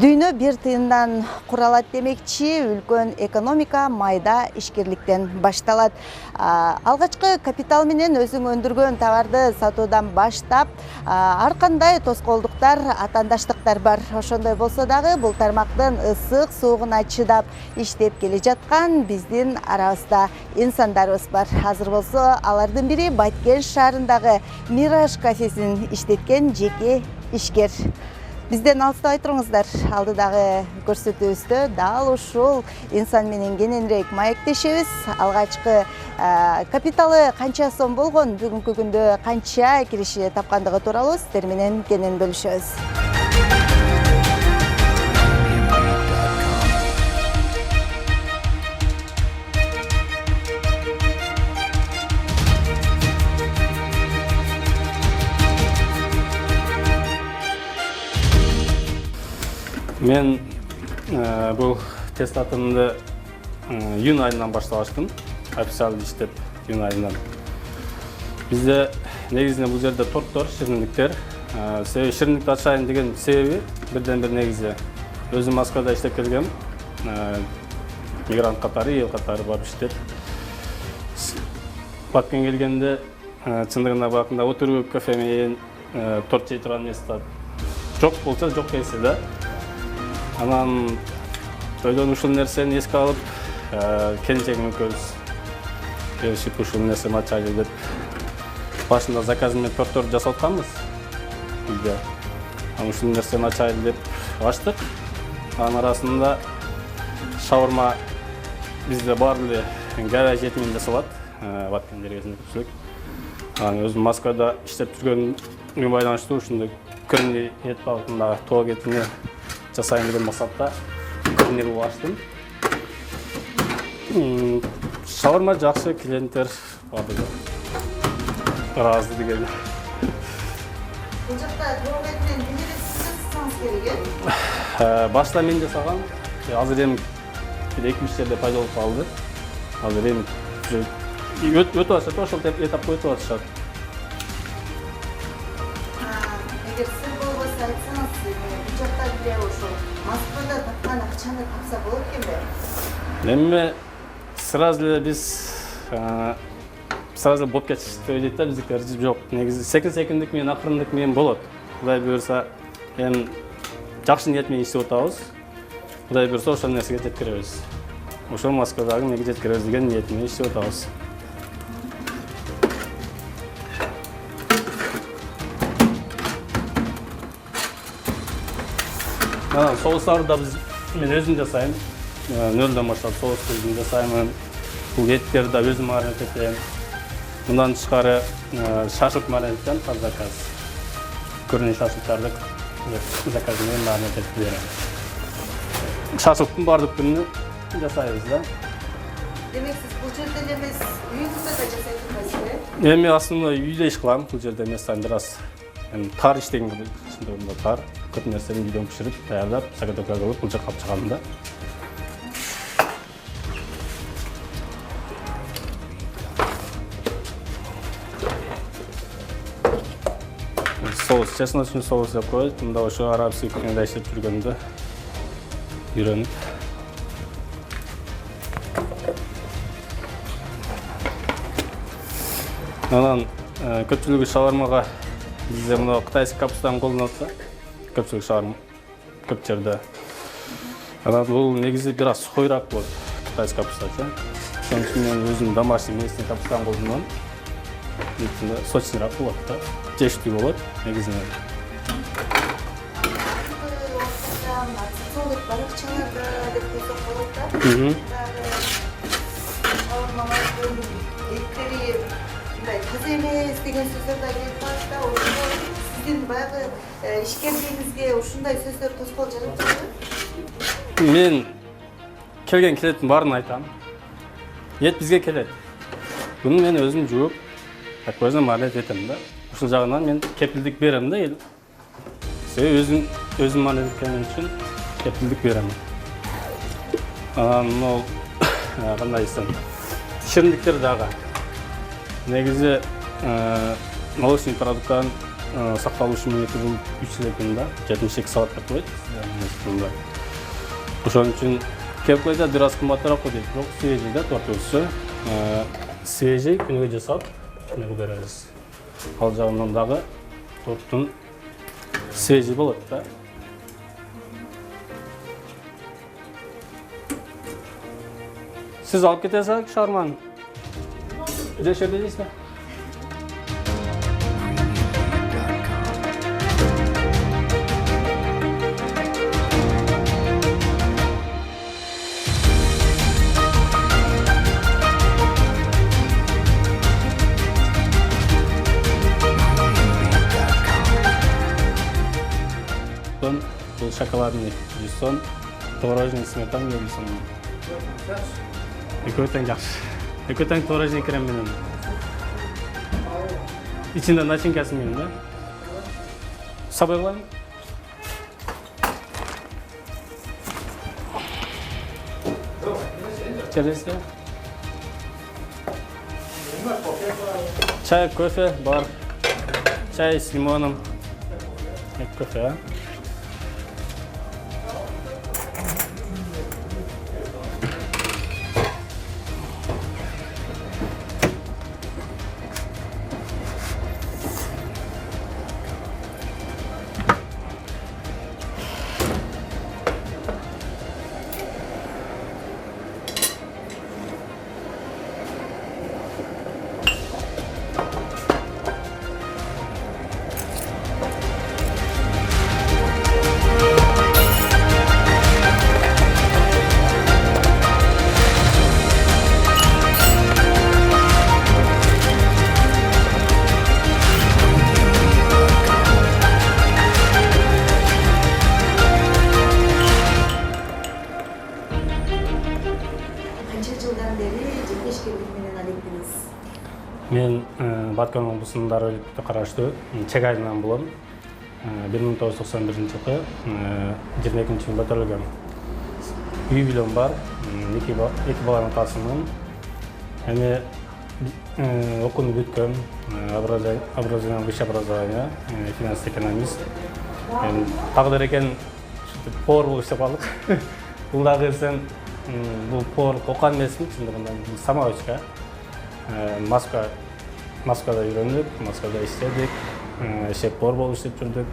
Дүйнө бир тыйындан куралат демекчи, үлкөн экономика майда ишкерликтен башталат. Алгачкы капитал менен өзүң өндүргөн товарды сатуудан баштап, ар кандай тоскоолдуктар, атаандаштыктар бар. Ошондой болсо дагы бул тармактын ысык суугуна чыдап иштеп келе жаткан биздин арабызда инсандарыбыз бар. Азыр болсо алардын бири Баткен шаарындагы Мираж кафесин иштеткен жеке ишкер. Бизден алыстабай туруңуздар. Алдыдагы көрсөтүүбүздө дал ушул инсан менен кененирээк маектешебиз. Алгачкы капиталы канча сом болгон, бүгүнкү күндө канча кириши тапкандыгы тууралуу сиздер менен кенен бөлүшөбүз. Мен бұл тест атымды июнь айынан баштап аштым. Официалды иштеп июнь айынан. Бизде негизинен бул жерде торттор, шириндиктер. Себеби шириндикти ачайын деген себеби бирден бир негизи. Өзүм Москвада иштеп келгем. Мигрант катары, эл катары барып иштеп. Баткен келгенде чындыгында бакында отуруп кафе менен торт жей турган место жок болсо жок келсе да. Анан тойдон ушул нерсени эске алып, келинчегим экөөбүз келишип ушул нерсени ачайлы деп башында заказ менен торттор жасап атканбыз. Бизде ушул нерсени ачайлы деп ачтык. Анын арасында шаурма бизде бар эле говяжий эти менен жасалат. Баткенде кезинде көпчүлүк. Анан өзүм Москвада иштеп жүргөнүмө байланыштуу ушундай көрүнү эт багытындагы тоок этини жасайын деген максатта көрүнү кылып ачтым. Шаурма жакшы, клиенттер бардыгы ыраазы деген. Бул жакта тоок этинен эмне жасасаңыз керек? Башта мен жасагам. Азыр эми 2-3 жерде пайда болуп калды. Азыр эми өтүп атышат, ошол этапка өтүп атышат. Эгер сыр болбосо айтсаңыз, бул жакта деле ошол Москвада тапкан акчаны тапса болот экенби? Эми сразу эле биз сразу болуп кетишти дейт да, биздикилер жок. Негизи секиндик менен акырындык менен болот. Кудай буйрса, эми жакшы ниет менен иштеп атабыз. Кудай буйрса ошол нерсеге жеткиребиз. Ошол Москвадагы неге жеткиребиз деген ниет менен иштеп атабыз. Соустарды да мен өзүм жасайм. Нөлдөн баштап соусту өзүм жасайм. Бул эттерди да өзүм маринад этем. Мындан тышкары шашлык маринад этем, под заказ. Көрүнү шашлыктарды заказ менен маринад этип берем. Шашлыктын бардык түрүнү жасайбыз да. Демек сиз бул жерде эле эмес, үйүңүздө да жасай турасызбы? Эми асында үйдө иш кылам, бул жерде эмес, бир аз тар иштеген чындыгында тар. Көп нерсени үйдөн пиширип, даярдап, заготовка кылып, бул жакка алып чыгам да. Соус, чесночный соус деп коет. Мында ошо арабский кухняда иштеп жүргөндө үйрөнүп. Анан көпчүлүгү шаурмага бизде мына кытайский капустаны колдонот да. Көпчүлүк шаурма көп жерде. Анан бул негизи бир аз сухойраак болот, кытайский капуста. Ошон үчүн мен өзүм домашний местный капустаны колдоном. Бул сочныйраак болот да. Жештүү болот негизинен. Баракчаларда деп койсок болот да. Шаурмалар эттери мындай таза эмес деген сөздөр да келип калат да. Ошондо сиздин баягы ишкерлигиңизге ушундай сөздөр тоскоол жаратып турбайбы? Мен келген келеттин баарын айтам. Эт бизге келет. Буну мен өзүм жууп, өзүм маринад этем да. Ушул жагынан мен кепилдик берем да. Себеби өзүм маринад эткеним үчүн кепилдик берем. Анан могу кандай десем, шириндиктер дагы. Негизи молочный продукттан сакталуучу мөөнөтү бул 3 жыл экен да, 72 саат деп коет. Ошон үчүн келип койду, бир аз кымбатыраак дейт, бирок свежий да тортубузчу. Свежий күнүгө жасап, күнүгө беребиз. Ал жагынан дагы торттун свежий болот да. Siz alıp gidersek şarman. Reşerde değilse. Bu şokoladный жусон, творожный сметана жусон. Экөө тең жакшы. Экөө тең творожный крем менен. Ичинде начинкасы менен да. Сабай кылайын. Чересе. Чай, кофе бар. Чай с лимоном. Кофе, а? Мен Баткен облусунун Дарөлүктө караштуу Чек айылынан болом. 1991 жылы 22-жылда төрөлгөм. Үй бүлөм бар, эки баланын атасымын. Эми окууну бүткөм, образование, высшее образование, финансовый экономист. Тагдыр экен повар болуп иштеп калдык. Бул дагы сен бул повар окуган эмесмин, чындыгында самовочка. Москвада үйрөндүк, Москвада иштедик, шеф-повар болуп иштеп жүрдүк.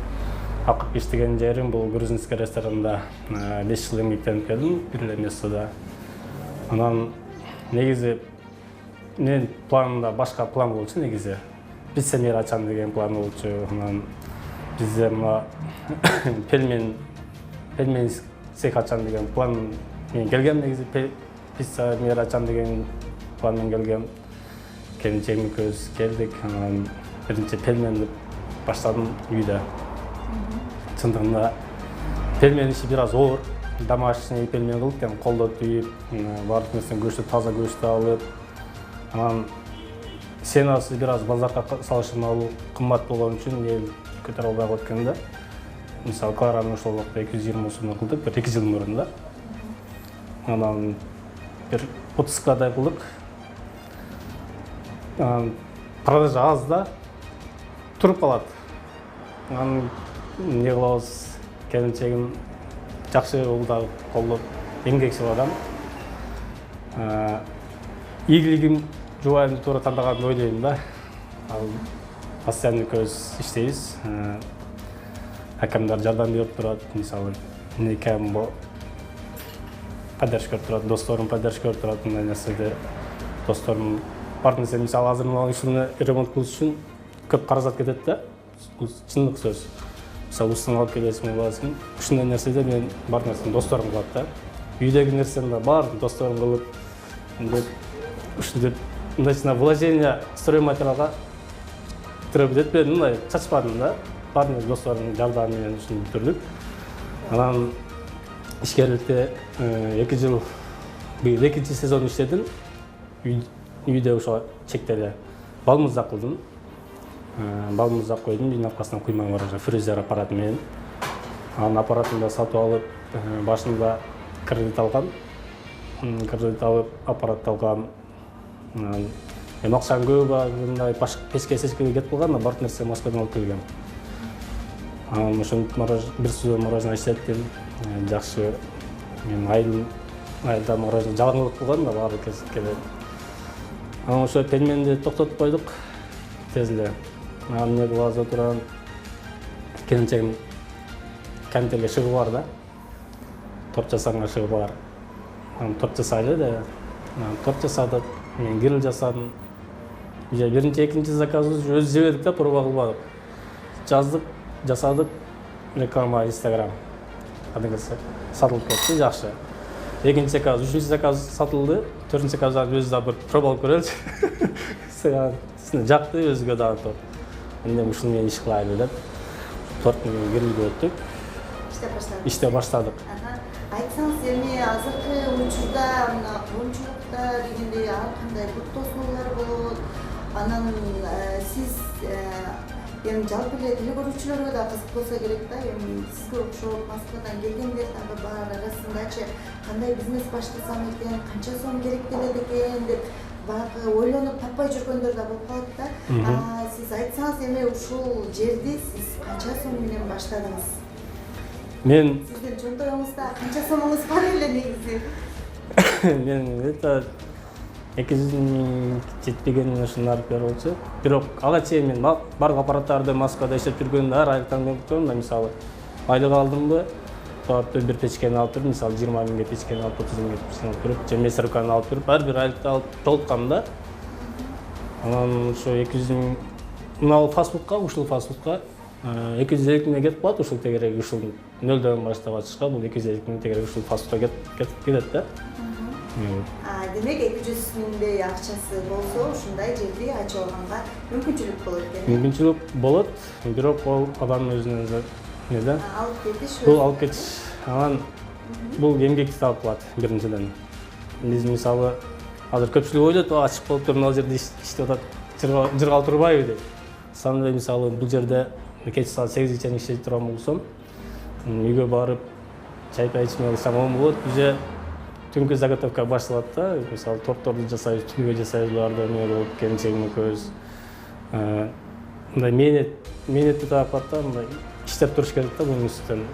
Акыркы иштеген жерим бул грузинский ресторанында 5 жыл эмгектенип келдим, бир эле местода. Анан негизи менин планымда башка план болчу негизи. Пиццемер ачам деген план болчу. Анан бизде мына пельмен цех ачам деген план менен келгем негизи. Пиццемер ачам деген план менен келгем. Келинчегим экөөбүз келдик, анан биринчи пельменди баштадым үйдө. Чындыгында пельмен иши бир аз оор, домашний пельмен кылып, кем колдо түйүп, баардык нерсени көчтү, таза көчтү алып, анан ценасы бир аз базарга салыштырмалуу кымбат болгон үчүн эл көтөрө албай калып экен да. Мисалы, килограммын ошол убакта 220 сом кылдык, бир 2 жыл мурун да. Анан бир 30кадай кылдык. Продажа аз да, туруп калат. Анан эмне кылабыз? Келинчегим жакшы уулдар колдоп эмгекчил адам. Ийгилигим жубайымды туура тандаганын ойлойм да. Ал постоянно экөөбүз иштейбиз. Акамдар жардам берип турат, мисалы, некем поддержка турат, досторум поддержка турат, мындай нерседе досторум партнерсе, мисалы, азырын ушуну ремонт кылыш үчүн көп каражат кетет да. Бул чындык сөз. Мисалы, устун алып келесиң, баласың. Ушундай нерседе мен бар нерсени досторум кылат да. Үйдөгү нерсени баарын досторум кылып, ушинтип мындайча вложение стройматериалга тырып этпедим, мындай чачпадым да. Баарын досторумдун жардамы менен ушуну бүтүрдүк. Анан ишкерликте 2 жыл, быйыл 2-чи сезон иштедим. Үйдө ошо чектерде балмуздак кылдым. Балмуздак койдум, үйдүн аркасынан куймаң бар, фрезер аппараты менен. Анын аппаратымды сатып алып, башында кредит алгам. Кредит алып, аппарат алгам. Акчам көп, мындай пешке-сешкеге кетип калган, бар нерсе Москвадан алып келгем. Анан ошентип бир сөзбө мороженое иштеттим. Жакшы. Мен айылда мороженое жалаңдылык кылган да баары келет. Анан ошо пельменди токтотуп койдук тез эле. Анан эмне кылып азыр турам. Келинчегим контейнерге шыгы бар да. Торт жасаганга шыгы бар. Анан торт жасайлы да. Анан торт жасадык. Мен гриль жасадым. Уже биринчи, экинчи заказыбызды өзү жебедик да, проба кылбадык. Жаздык, жасадык, реклама Instagram. Кадимкиси сатылып кетти, жакшы. Экинчи заказ, үчүнчү заказ сатылды, төртүнчү заказды өзү да бир проба кылып көрөлүчү. Сизне жакты, өзүгө дагы торт. Эми ушуну мен иш кылайлы деп, торттун грилге өттүк. Иштеп баштадык. Айтсаңыз, эми азыркы учурда мына коомчулукта дегендей ар кандай көп тосуулар болот. Анан сиз эми жалпы эле теле көрүүчүлөргө да кызык болсо керек да. Эми сизге окшоп Москвадан келгендер дагы бар арасындачы кандай бизнес баштасам экен, канча сом керек келет экен деп баягы ойлонуп таппай жүргөндөр да болуп калат да. Сиз айтсаңыз, эми ушул жерди сиз канча сом менен баштадыңыз? Мен Сиздин чөнтөгүңүздө канча сомуңуз бар эле негизи? мен это 200 миң жетпеген ушундар болчу. Бирок ага чейин мен бардык аппараттарды Москвада иштеп жүргөндө ар ай таңдап да, мисалы айлык алдымбы, топтон бир печкени алып туруп, мисалы 20 миңге печкени алып, 30 миңге печкени алып туруп, же месруканы алып туруп, ар бир айлыкты алып толуткам да. Анан ошо 200 миң мына фастфудка, ушул фастфудка 250 миңге кетип калат, ушул тегереги ушул нөлдөн баштап ачышка, бул 250 миң тегереги ушул фастфудка кетет да. Демек 200 миңдей акчасы болсо, ушундай жерди ачып алганга мүмкүнчүлүк болот экен. Мүмкүнчүлүк болот, бирок ал адамдын өзүнүн неде? Алып кетиш. Бул алып кетиш. Анан бул эмгекти талап кылат биринчиден. Биз мисалы азыр көпчүлүк ойлойт, ачык болуп туруп, мына жерде иштеп атат, жыргал турбайбы деп. Саны мисалы бул жерде кеч саат 8ге чейин иштеп турган болсом, үйгө барып чай ичип алсам болот. Уже түнкү заготовка башталат да. Мисалы тортторду жасайбыз, түнкү жасайбыз, буларды эмне болуп келинчегим экөөбүз. Мындай мээнетти таап да, мындай иштеп туруш керек да бунун үстүнөн.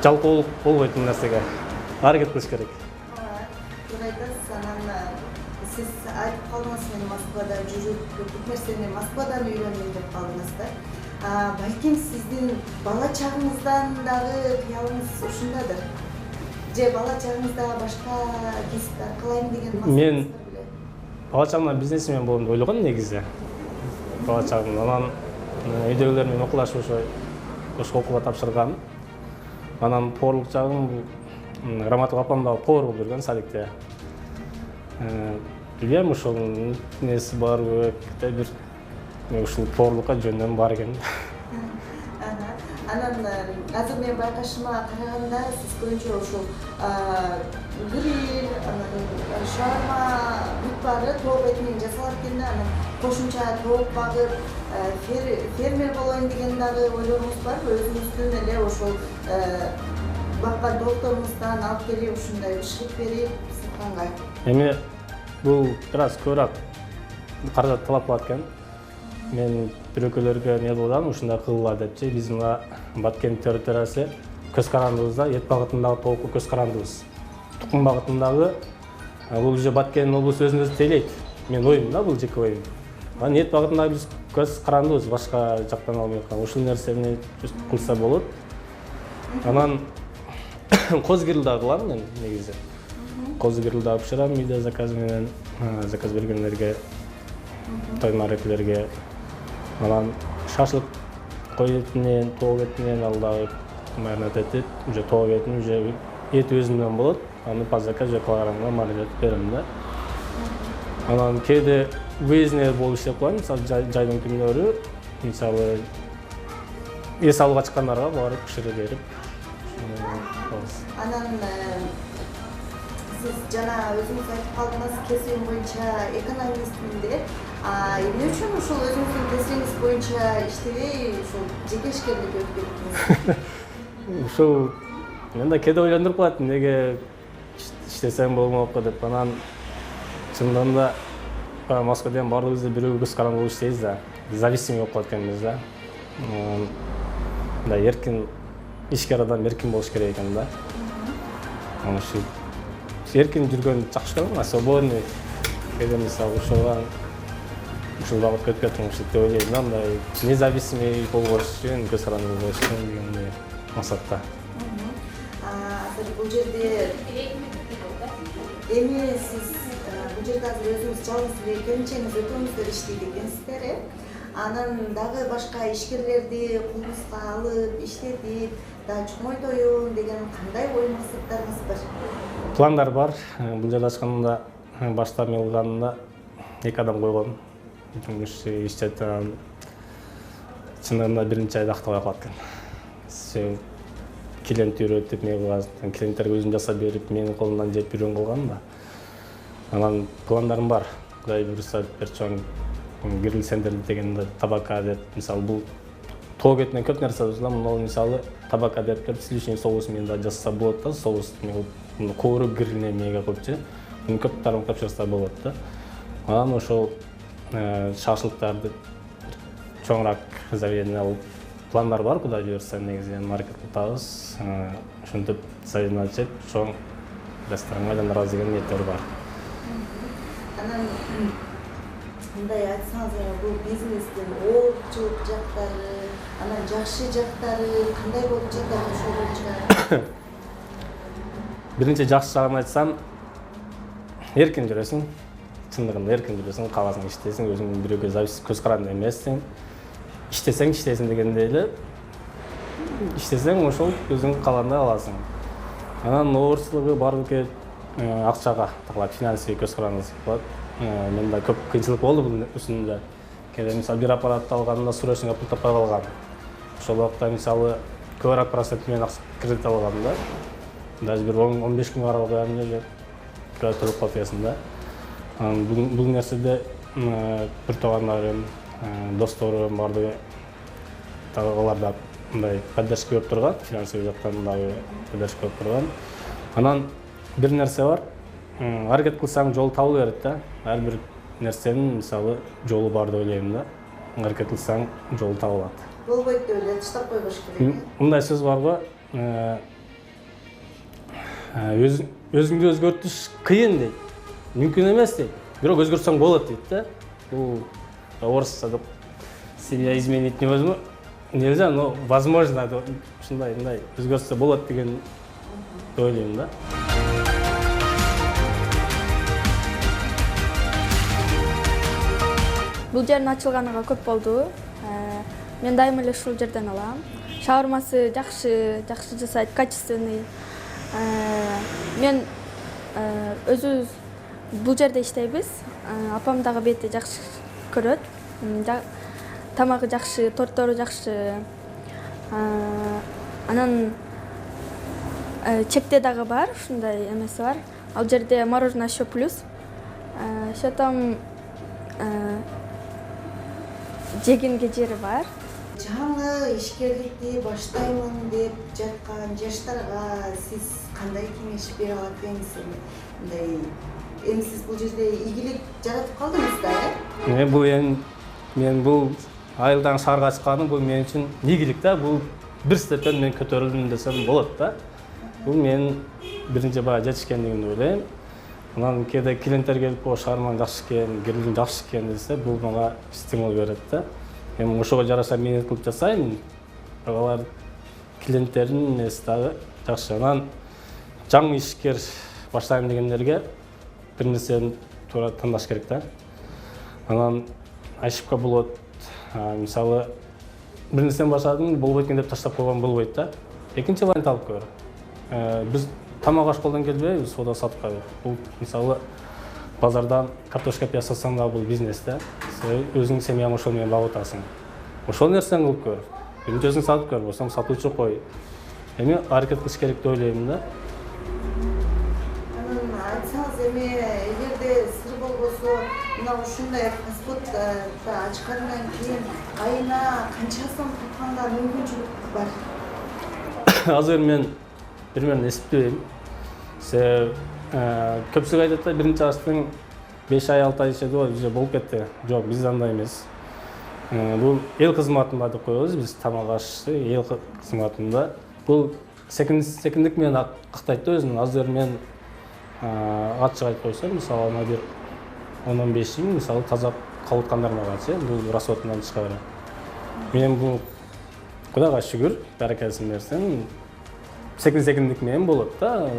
Жалкоолук болбойт бул нерсеге. Аракет кылыш керек. Туура айтасыз. Анан сиз айтып калдыңыз, мен Москвада жүрүп, көп нерсени Москвадан үйрөндүм деп калдыңыз да. Балким сиздин бала чагыңыздан дагы кыялыңыз ушундадыр. Же бала чагыңызда башка кесип кылайын деген мақсатыңыз Мен беле? бала чагымда бизнесмен болом деп ойлогон негизи. Бала чагымда анан үйдөгүлөр менен окуулашып ошо окууга тапшырган. Анан поварлык жагым бул Раматов апам дагы повар болуп жүргөн садикте. Билбейм, ошол нерсе барбы, бир ушул поварлыкка жөндөм бар экен. Анан азыр мен байкашыма караганда сиз көбүнчө ушул гриль, анан шаурма бүт баары тоок этинен жасалат экен да. Анан кошумча тоок багып, фермер болоюн деген дагы ойлоруңуз барбы? Өзүңүздүн эле ошол баккан тоокторуңуздан алып келип ушундай бышкырып берип сатканга? Эми бул бир аз көбүрөөк каражат талап кылат экен. Мен бирөкөлөргө эмне болгон, ушундай кылгыла депчи. Биз мына Баткен территориясы көз карандыбызда, эт багытындагы тоокко көз карандыбыз. Тукум багытындагы бул уже Баткен облусу өзүн-өзү тейлейт. Мен оюм да, бул жеке оюм. Анан эт багытындагы биз көз карандыбыз, башка жактан албай аткан. Ушул нерсени кылса болот. Анан коз гриль да кылам мен негизи. Коз гриль да пышырам үйдө заказ менен, заказ бергендерге, той мареклерге. Анан шашлык кой этинен, тоок этинен ал дагы маринад этип, уже тоок этин уже эти өзүмдөн болот. Аны по заказу же килограммга маринад берем да. Анан кээде выездный болуп иштеп коем, мисалы жайдын күндөрү, мисалы эс алууга чыккандарга барып пышырып берип. Анан сиз жана өзүңүз айтып калдыңыз, кесибиң боюнча экономистмин деп. Эмне үчүн ушул өзүңүздүн кесибиңиз боюнча иштебей, ушул жеке ишкерликке өтүп кеттиңиз? Ушул мен да кээде ойлондуруп калат, эмнеге иштесем болмокко деп. Анан чындыгында Москваден баардыгыбыз бирөө көз каранды болуп иштейбиз да. Зависимый болуп калат экенбиз да. мындай эркин ишкер адам эркин болуш керек экен да. Аны ушу эркин жүргөн жакшы көрөм, свободный кээде мисалы ушул багытка өтүп жатырмын деп ойлойм да, мындай независимый болбош үчүн, көз каранды болбош үчүн дегендей максатта. Азыр бул жерде эми сиз бул жерде азыр өзүңүз жалгыз эле келинчегиңиз өтөңүздөр иштейт экенсиздер, анан дагы башка ишкерлерди колуңузга алып иштетип, дагы чоңойтоюн деген кандай ой максаттарыңыз бар? Пландар бар. Бул жерде ачканда башта мен кылганымда 2 адам койгон. Иштеп турган чындыгында биринчи айда актабай калат экен. Клиент үйрөтүп, мен кылган, клиенттерге өзүм жасап берип, менин колумдан жеп үйрөнгөн кылган да. Анан пландарым бар. Кудай буйруса бир чоң гриль центр дегенде табака деп, мисалы бул тоок этинен көп нерсе да, мына мисалы табака деп сливочный соус менен да жасаса болот да, соус мен кооруп грильне мега көпчү. Муну көп тармактап жасаса болот да. Анан ошол шашлыктарды чоңураак заведение алып пландар бар, кудай буйруса негизи маркет кылабыз. Ошентип заведение ачып, чоң ресторанга айландырабыз деген ниеттер бар. Анан мындай айтсаңыз, бул бизнестин оорчулук жактары, анан жакшы жактары кандай болуп жатат ошол боюнча? Биринчи жакшы жагын айтсам, эркин жүрөсүң. Чындыгында эркин жүрөсүң, кааласаң иштейсиң, өзүң бирөөгө зависимдүү көз каранды эмессиң. Иштесең дегенде эле иштесең ошол өзүң каалагандай аласың. Анан оорчулугу баардыгы акчага такалат, финансовый көз каранды кылат. Менде көп кыйынчылык болду бул үстүндө. Кээде мисалы бир аппаратты алганда срочно пул таппай калган. Ошол убакта мисалы 40% менен кредит алгам да. Даже бир 15 күн карап коям эле кредит төлөп калып да. Бул нерседе бир туугандарым, досторум бардыгы аларда мындай поддержка берип турган, финансовый жактан дагы поддержка берип турган. Анан бир нерсе бар, аракет кылсаң жол табыла берет да. Ар бир нерсенин мисалы жолу бар деп ойлойм да. Аракет кылсаң жол табылат. Болбойт деп эле таштап койбош керек. Мындай сөз бар го, өзүңдү өзгөртүш кыйын дейт. Мүмкүн эмес дейт. Бирок өзгөртсөң болот дейт да. Бул орысча деп себя изменить нельзя, но возможно деп ушундай өзгөртсө болот деген ойлойм да. Бул жердин ачылганына көп болду. Мен дайыма эле ушул жерден алам. Шаурмасы жакшы жасайт, качественный. Мен өзүбүз бул жерде иштейбиз. Апам дагы бетти жакшы көрөт. Тамагы жакшы, тортору жакшы. Анан чекте дагы бар, ушундай эмеси бар. Ал жерде мороженое еще плюс. Еще там жегенге жери бар. Жаңы ишкерликти баштаймын деп жаткан жаштарга сиз кандай кеңеш бере алат экенсиз? Мындай эми сиз бул жерде ийгилик жаратып калдыңыз да, Мен бул айылдан шаарга чыкканым бул мен үчүн ийгилик да. Бул бир степен мен көтөрүлдүм десем болот да. Бул мен биринчи баа жетишкендигимди ойлойм. Анан кээде клиенттер келип, шаарман жакшы экен, гриль жакшы экен десе, бул мага стимул берет да. Мен ошого жараша менет кылып жасайм. Алар клиенттердин эси дагы жакшы. Анан жаңы ишкер баштайм дегендерге бир нерсени туура тандаш керек да. Анан ошибка болот. Мисалы бир нерсени баштадың, болбойт экен деп таштап койгон болбойт да. Экинчи вариант алып көр. Биз тамак аш колдон келбейбиз, соода сатыкка. Бул мисалы базардан картошка пияз сатсаң да бул бизнес да. Сен өзүң семьяң ошол менен багып атасың. Ошол нерсени кылып көр. Биринчи өзүң сатып көр, болсоң сатуучу кой. Эми аракет кылыш керек деп ойлойм да. Анан айтсаңыз, эми эгерде сыр болбосо, мына ушундай фастфудты ачкандан кийин айына канча сом тапканга мүмкүнчүлүк бар? Азыр мен примерно эсептейм. Көпчүлүк айтат да, биринчи ачтың 5 ай 6 ай ичет уже болуп кетти. Жок, биз андай эмес. Бул эл кызматында деп коебуз биз, тамак ашты эл кызматында. Бул секиндик менен актайт да өзүнүн. Азыр мен ачык айтып койсом, мисалы ана бир 10-15 миң мисалы таза калып аткандарына каршы, бул расходунан чыгары. Мен бул Кудайга шүгүр, баракалсын берсин. Секиндик менен болот да.